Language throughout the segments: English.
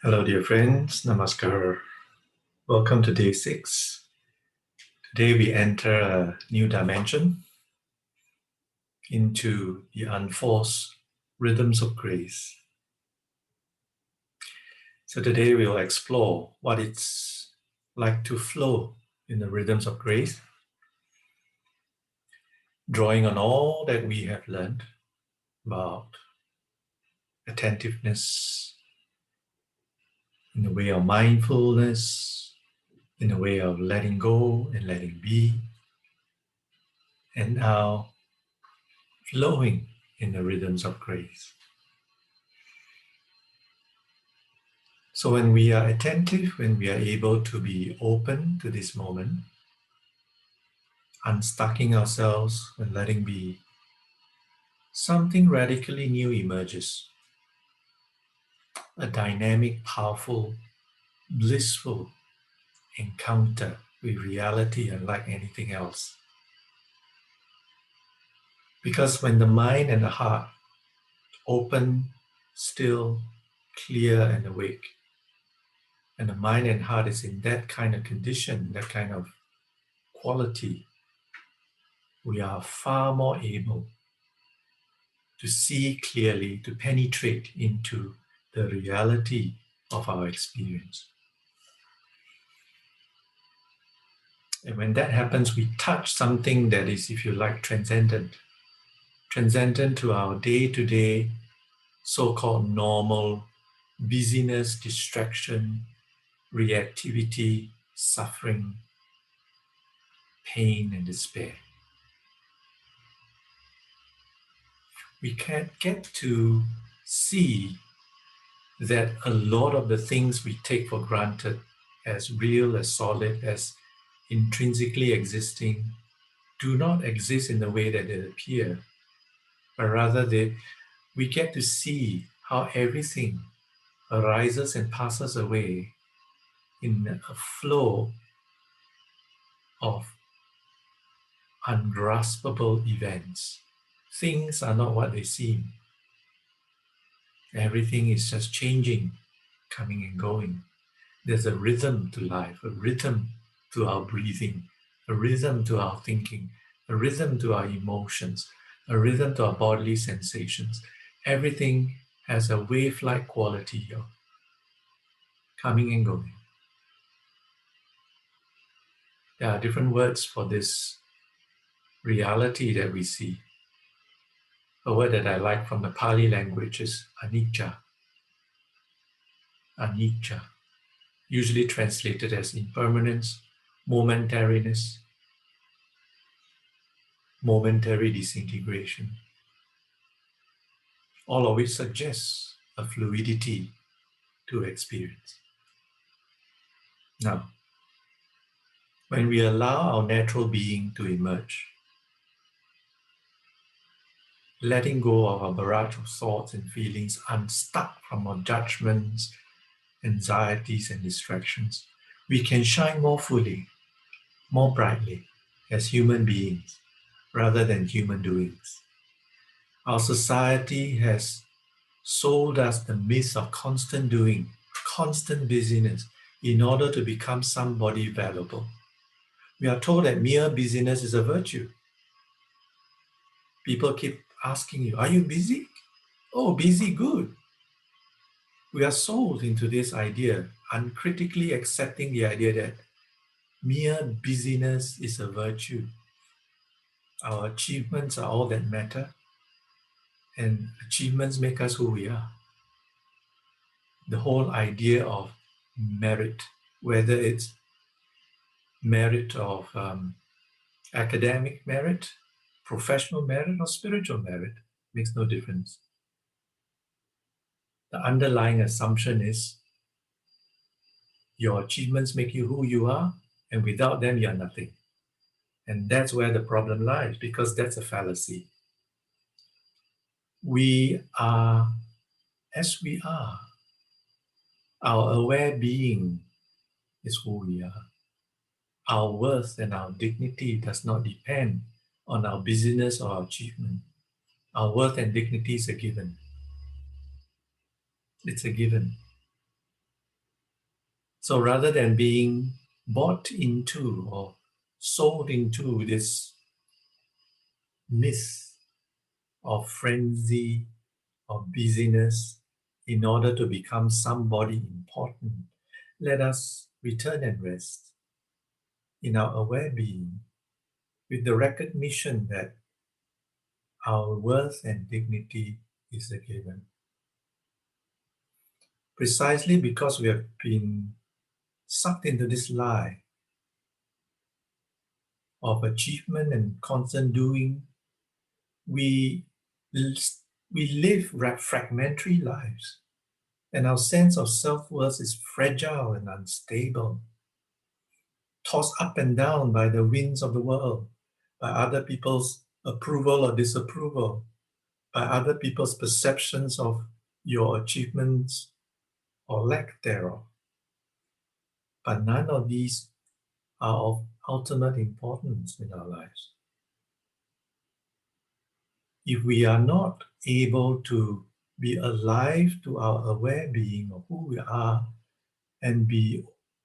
Hello, dear friends. Namaskar. Welcome to day 6. Today we enter a new dimension into the unforced rhythms of grace. So today we will explore what it's like to flow in the rhythms of grace, drawing on all that we have learned about attentiveness, in the way of mindfulness, in the way of letting go and letting be, and now flowing in the rhythms of grace. So when we are attentive, when we are able to be open to this moment, unstucking ourselves and letting be, something radically new emerges. A dynamic, powerful, blissful encounter with reality unlike anything else. Because when the mind and the heart open, still, clear and awake, and the mind and heart is in that kind of condition, that kind of quality, we are far more able to see clearly, to penetrate into the reality of our experience. And when that happens, we touch something that is, if you like, transcendent. Transcendent to our day-to-day so-called normal busyness, distraction, reactivity, suffering, pain, and despair. We can't get to see that a lot of the things we take for granted as real, as solid, as intrinsically existing, do not exist in the way that they appear, but rather we get to see how everything arises and passes away in a flow of ungraspable events. Things are not what they seem. Everything is just changing, coming and going. There's a rhythm to life, a rhythm to our breathing, a rhythm to our thinking, a rhythm to our emotions, a rhythm to our bodily sensations. Everything has a wave-like quality of coming and going. There are different words for this reality that we see. A word that I like from the Pali language is anicca. Anicca, usually translated as impermanence, momentariness, momentary disintegration. All of which suggests a fluidity to experience. Now, when we allow our natural being to emerge, letting go of our barrage of thoughts and feelings, unstuck from our judgments, anxieties, and distractions, we can shine more fully, more brightly as human beings rather than human doings. Our society has sold us the myth of constant doing, constant busyness, in order to become somebody valuable. We are told that mere busyness is a virtue. People keep asking you, are you busy? Oh, busy, good. We are sold into this idea, uncritically accepting the idea that mere busyness is a virtue. Our achievements are all that matter, and achievements make us who we are. The whole idea of merit, whether it's merit of academic merit, professional merit, or spiritual merit, makes no difference. The underlying assumption is your achievements make you who you are, and without them, you are nothing. And that's where the problem lies, because that's a fallacy. We are as we are. Our aware being is who we are. Our worth and our dignity does not depend on our busyness or our achievement. Our worth and dignity is a given. It's a given. So rather than being bought into or sold into this mist of frenzy, of busyness, in order to become somebody important, let us return and rest in our aware being with the recognition that our worth and dignity is a given. Precisely because we have been sucked into this lie of achievement and constant doing, we, we live fragmentary lives, and our sense of self-worth is fragile and unstable, tossed up and down by the winds of the world, by other people's approval or disapproval, by other people's perceptions of your achievements or lack thereof. But none of these are of ultimate importance in our lives. If we are not able to be alive to our aware being of who we are and be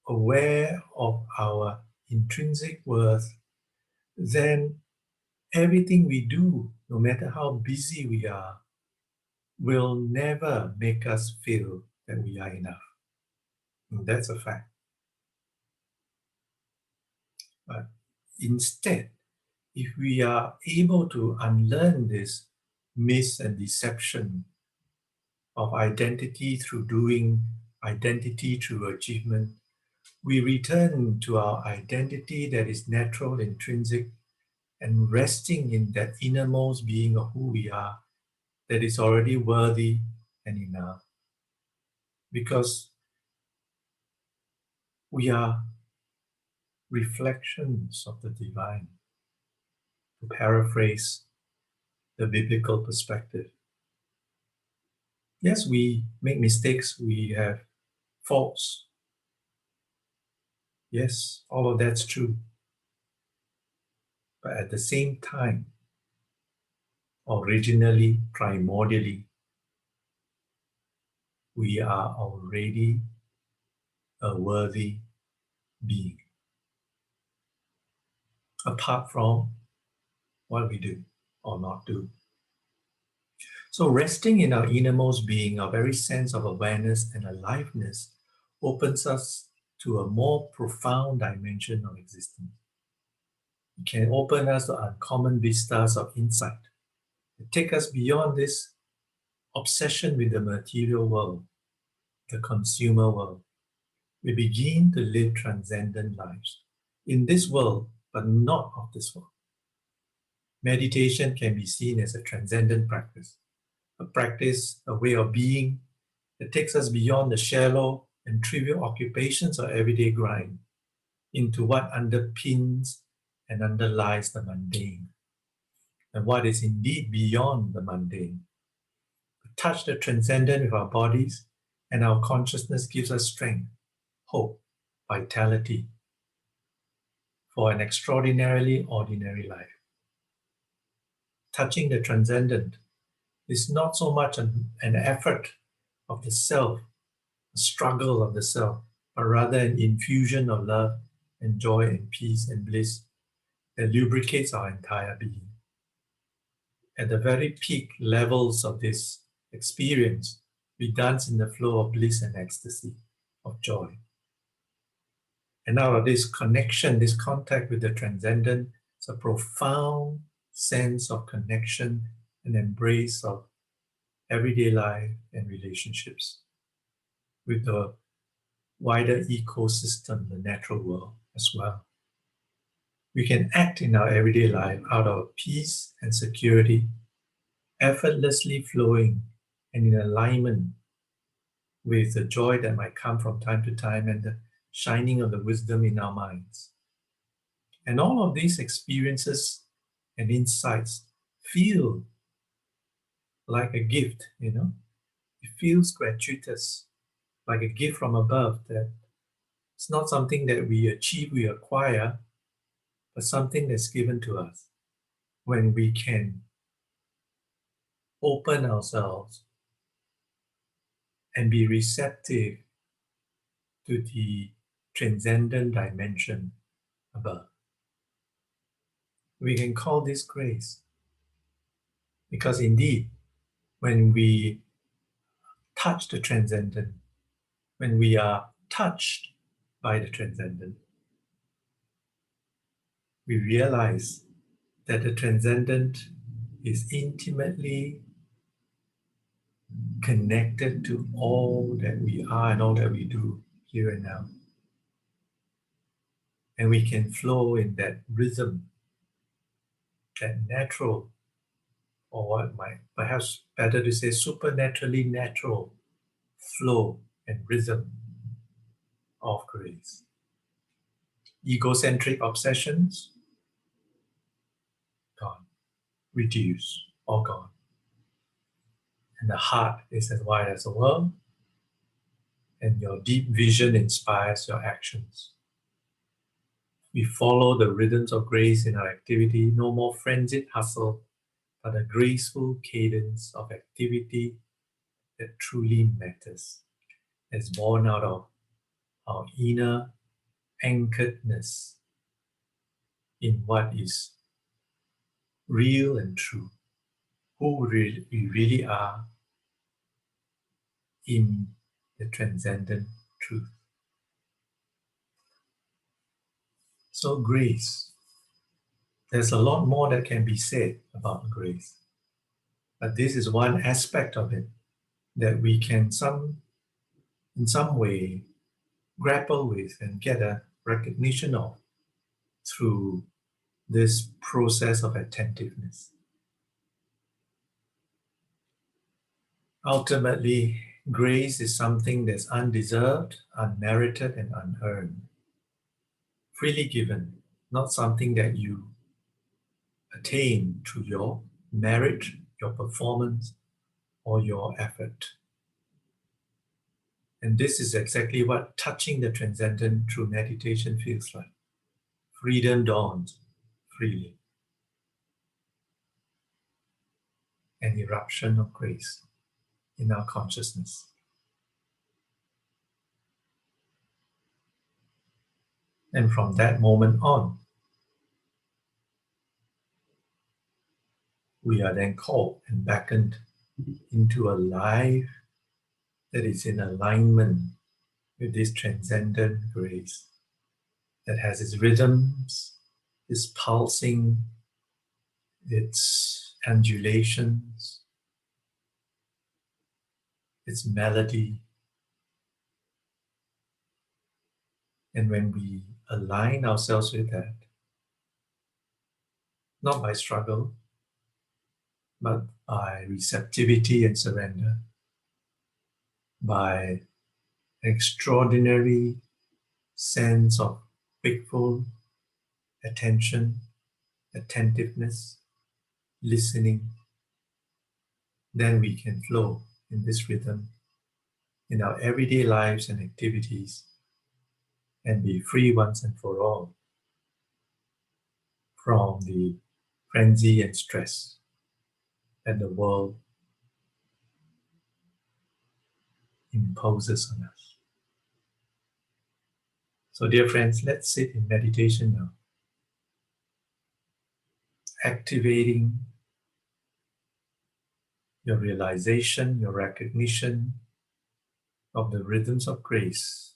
aware of our intrinsic worth, then everything we do, no matter how busy we are, will never make us feel that we are enough. And that's a fact. But instead, if we are able to unlearn this myth and deception of identity through doing, identity through achievement, we return to our identity that is natural, intrinsic, and resting in that innermost being of who we are, that is already worthy and enough. Because we are reflections of the divine, to paraphrase the biblical perspective. Yes, we make mistakes, we have faults. Yes, all of that's true. But at the same time, originally, primordially, we are already a worthy being, apart from what we do or not do. So resting in our innermost being, our very sense of awareness and aliveness opens us to a more profound dimension of existence. It can open us to uncommon vistas of insight. It takes us beyond this obsession with the material world, the consumer world. We begin to live transcendent lives in this world, but not of this world. Meditation can be seen as a transcendent practice, a practice, a way of being that takes us beyond the shallow and trivial occupations of everyday grind into what underpins and underlies the mundane, and what is indeed beyond the mundane. We touch the transcendent with our bodies, and our consciousness gives us strength, hope, vitality for an extraordinarily ordinary life. Touching the transcendent is not so much an effort of the self, a struggle of the self, but rather an infusion of love and joy and peace and bliss that lubricates our entire being. At the very peak levels of this experience, we dance in the flow of bliss and ecstasy, of joy. And out of this connection, this contact with the transcendent, it's a profound sense of connection and embrace of everyday life and relationships with the wider ecosystem, the natural world as well. We can act in our everyday life out of peace and security, effortlessly flowing and in alignment with the joy that might come from time to time and the shining of the wisdom in our minds. And all of these experiences and insights feel like a gift, It feels gratuitous, like a gift from above, that it's not something that we achieve, we acquire, but something that's given to us when we can open ourselves and be receptive to the transcendent dimension above. We can call this grace because indeed, when we touch the transcendent, when we are touched by the transcendent, we realize that the transcendent is intimately connected to all that we are and all that we do here and now. And we can flow in that rhythm, that natural, or what might perhaps better to say supernaturally natural flow and rhythm of grace. Egocentric obsessions, gone, reduced, or gone. And the heart is as wide as the world, and your deep vision inspires your actions. We follow the rhythms of grace in our activity, no more frenzied hustle, but a graceful cadence of activity that truly matters, is born out of our inner anchoredness in what is real and true, who we really are in the transcendent truth. So grace, there's a lot more that can be said about grace, but this is one aspect of it that we can in some way grapple with and get a recognition of through this process of attentiveness. Ultimately, grace is something that's undeserved, unmerited, and unearned. Freely given, not something that you attain through your merit, your performance, or your effort. And this is exactly what touching the transcendent through meditation feels like. Freedom dawns freely. An eruption of grace in our consciousness. And from that moment on, we are then called and beckoned into a life that is in alignment with this transcendent grace, that has its rhythms, its pulsing, its undulations, its melody. And when we align ourselves with that, not by struggle, but by receptivity and surrender, by extraordinary sense of wakeful attention, attentiveness, listening, then we can flow in this rhythm in our everyday lives and activities and be free once and for all from the frenzy and stress that the world imposes on us. So dear friends, let's sit in meditation now, activating your realization, your recognition of the rhythms of grace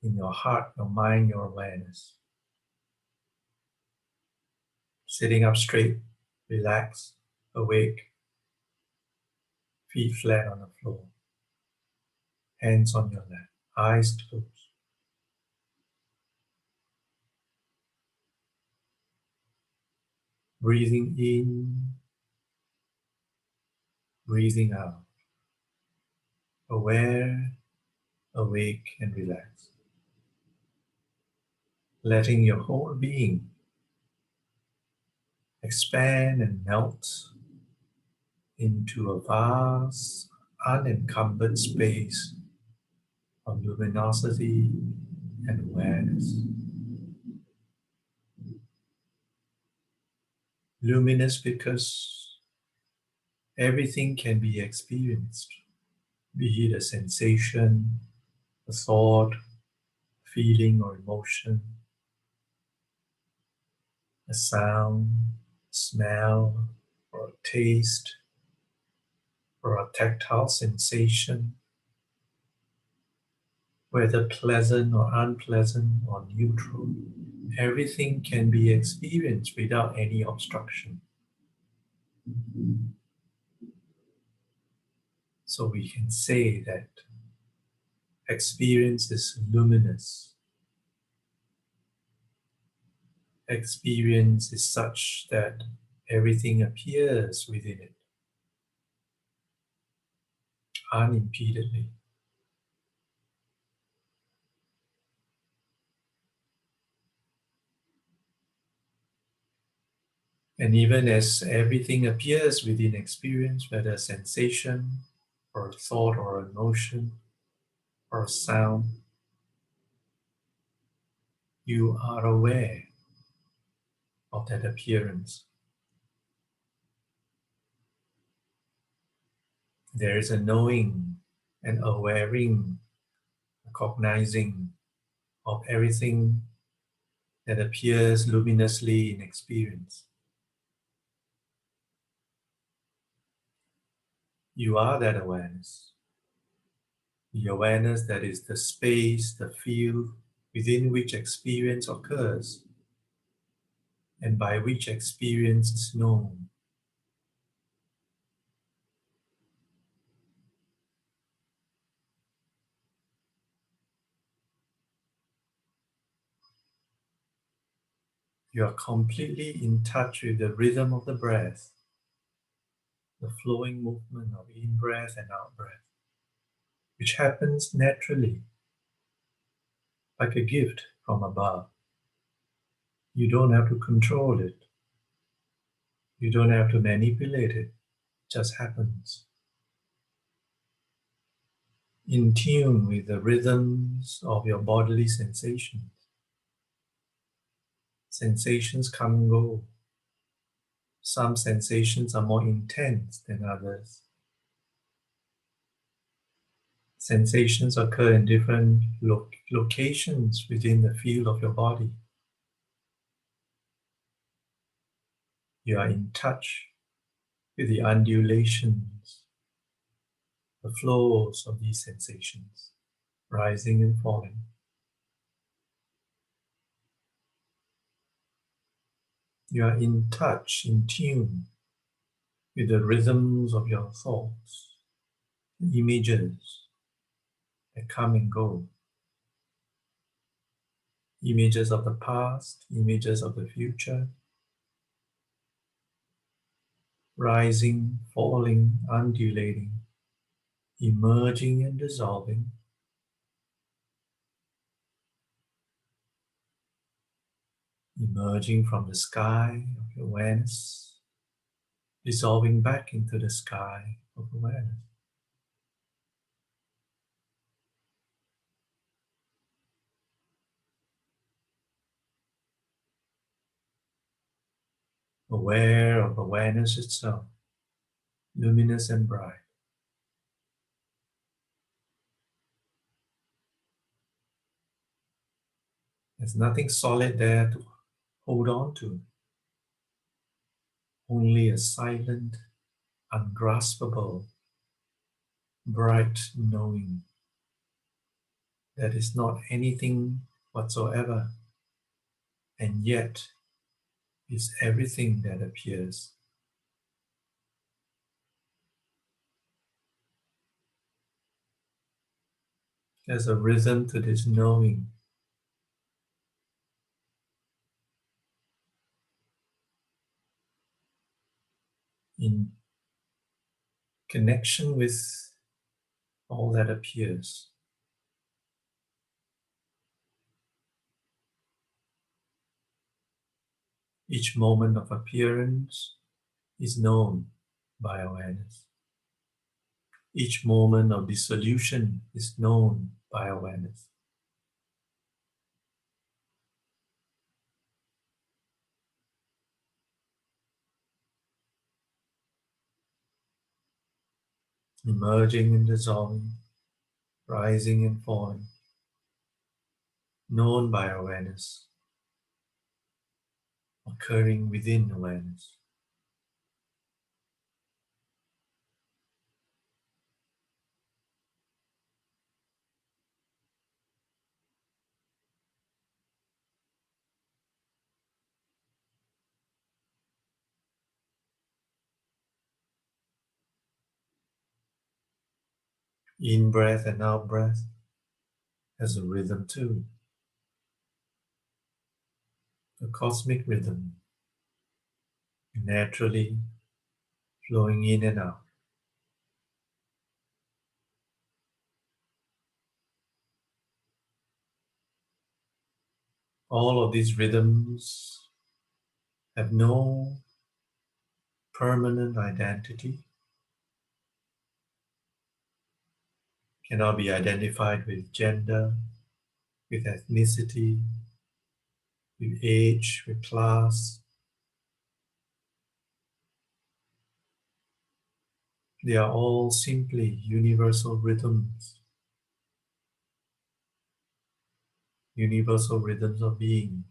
in your heart, your mind, your awareness. Sitting up straight, relaxed, awake, feet flat on the floor, hands on your lap, eyes closed. Breathing in, breathing out, aware, awake, and relaxed. Letting your whole being expand and melt into a vast, unencumbered space of luminosity and awareness. Luminous because everything can be experienced, be it a sensation, a thought, feeling or emotion, a sound, smell, or a taste, or a tactile sensation, whether pleasant or unpleasant or neutral. Everything can be experienced without any obstruction. So we can say that experience is luminous. Experience is such that everything appears within it unimpededly. And even as everything appears within experience, whether a sensation or a thought or an emotion or a sound, you are aware of that appearance. There is a knowing and awareing, a cognizing of everything that appears luminously in experience. You are that awareness. The awareness that is the space, the field within which experience occurs and by which experience is known. You are completely in touch with the rhythm of the breath, the flowing movement of in-breath and out-breath, which happens naturally, like a gift from above. You don't have to control it. You don't have to manipulate it. It just happens. In tune with the rhythms of your bodily sensations. Sensations come and go. Some sensations are more intense than others. Sensations occur in different locations within the field of your body. You are in touch with the undulations, the flows of these sensations, rising and falling. You are in touch, in tune with the rhythms of your thoughts, the images that come and go. Images of the past, images of the future, rising, falling, undulating, emerging and dissolving, emerging from the sky of awareness, dissolving back into the sky of awareness. Aware of awareness itself, luminous and bright. There's nothing solid there to hold on to, only a silent, ungraspable, bright knowing that is not anything whatsoever, and yet is everything that appears. There's a rhythm to this knowing. In connection with all that appears. Each moment of appearance is known by awareness. Each moment of dissolution is known by awareness. Emerging and dissolving, rising and falling, known by awareness, occurring within awareness. In breath and out breath has a rhythm too, a cosmic rhythm, naturally flowing in and out. All of these rhythms have no permanent identity, cannot be identified with gender, with ethnicity, with age, with class. They are all simply universal rhythms of being.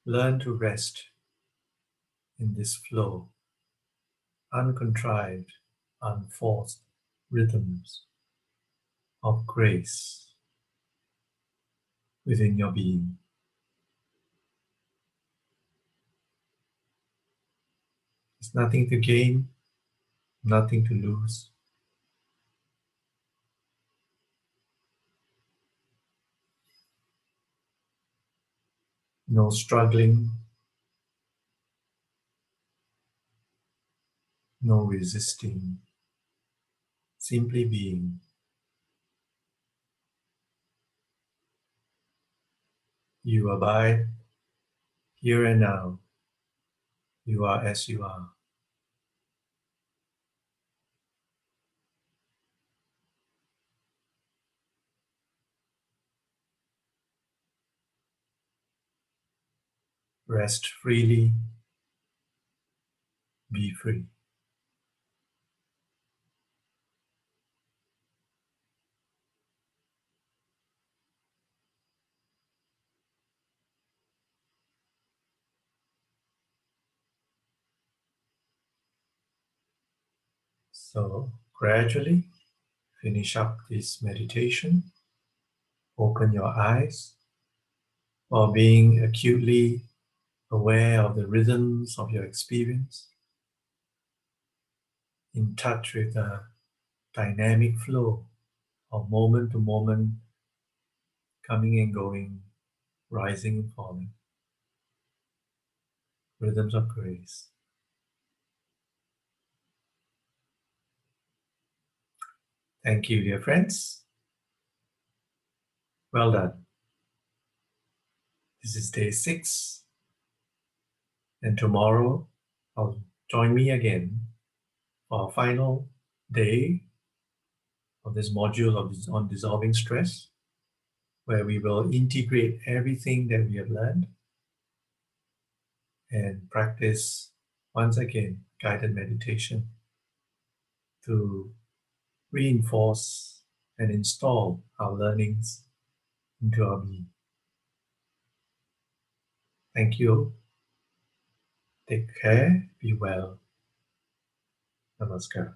Learn to rest in this flow, uncontrived, unforced rhythms of grace within your being. There's nothing to gain, nothing to lose. No struggling, no resisting, simply being. You abide here and now. You are as you are. Rest freely, be free. So gradually finish up this meditation. Open your eyes while being acutely aware of the rhythms of your experience, in touch with the dynamic flow of moment to moment, coming and going, rising and falling, rhythms of grace. Thank you, dear friends. Well done. This is day 6, and tomorrow join me again for our final day of this module on dissolving stress, where we will integrate everything that we have learned and practice once again guided meditation to reinforce and install our learnings into our being. Thank you. Take care. Be well. Namaskar.